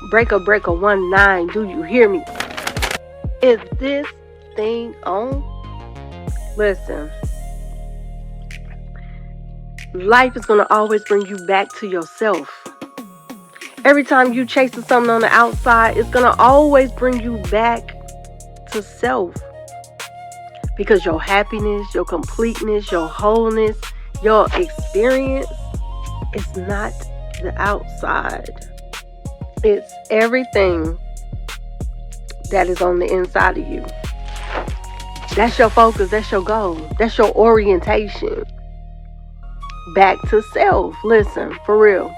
Breaker 19, do you hear me? Is this thing on? Listen, life is going to always bring you back to yourself. Every time you chasing something on the outside, it's going to always bring you back to self. Because your happiness, your completeness, your wholeness, your experience is not the outside. It's everything that is on the inside of you. That's your focus. That's your goal. That's your orientation. Back to self. Listen, for real.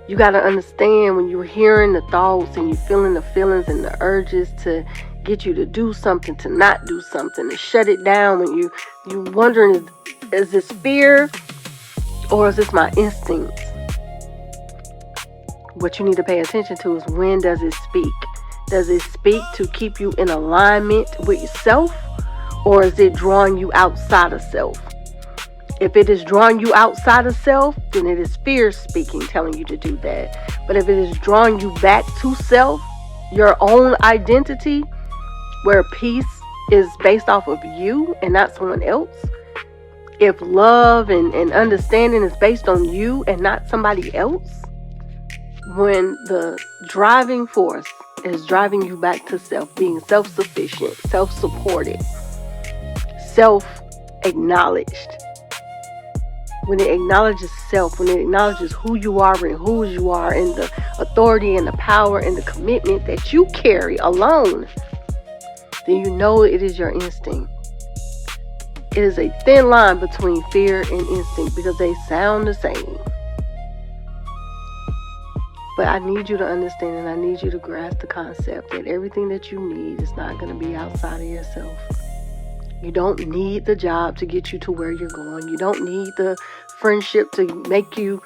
You got to understand when you're hearing the thoughts and you're feeling the feelings and the urges to get you to do something, to not do something, to shut it down, when you wondering, is this fear or is this my instincts? What you need to pay attention to is, when does it speak? Does it speak to keep you in alignment with yourself, or is it drawing you outside of self? If it is drawing you outside of self, then it is fear speaking, telling you to do that. But if it is drawing you back to self, your own identity, where peace is based off of you and not someone else, if love and understanding is based on you and not somebody else, when the driving force is driving you back to self, being self-sufficient, self-supported, self-acknowledged, when it acknowledges self, when it acknowledges who you are and whose you are, and the authority and the power and the commitment that you carry alone, then you know it is your instinct. It is a thin line between fear and instinct, because they sound the same. But I need you to understand, and I need you to grasp the concept that everything that you need is not going to be outside of yourself. You don't need the job to get you to where you're going. You don't need the friendship to make you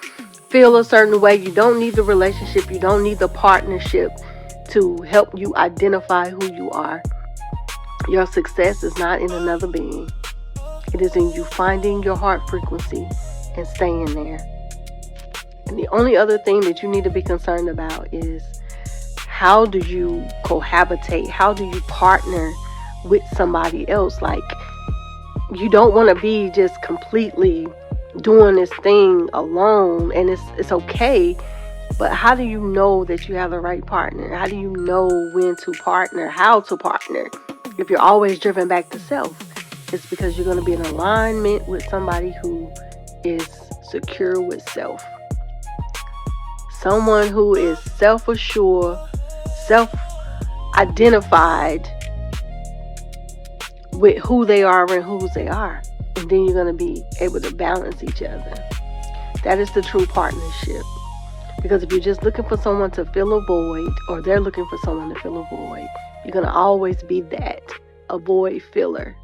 feel a certain way. You don't need the relationship. You don't need the partnership to help you identify who you are. Your success is not in another being. It is in you finding your heart frequency and staying there. And the only other thing that you need to be concerned about is, how do you cohabitate? How do you partner with somebody else? Like, you don't want to be just completely doing this thing alone, and it's okay, but how do you know that you have the right partner? How do you know when to partner, how to partner? If you're always driven back to self, it's because you're going to be in alignment with somebody who is secure with self. Someone who is self-assured, self-identified with who they are and whose they are. And then you're going to be able to balance each other. That is the true partnership. Because if you're just looking for someone to fill a void, or they're looking for someone to fill a void, you're going to always be that, a void filler.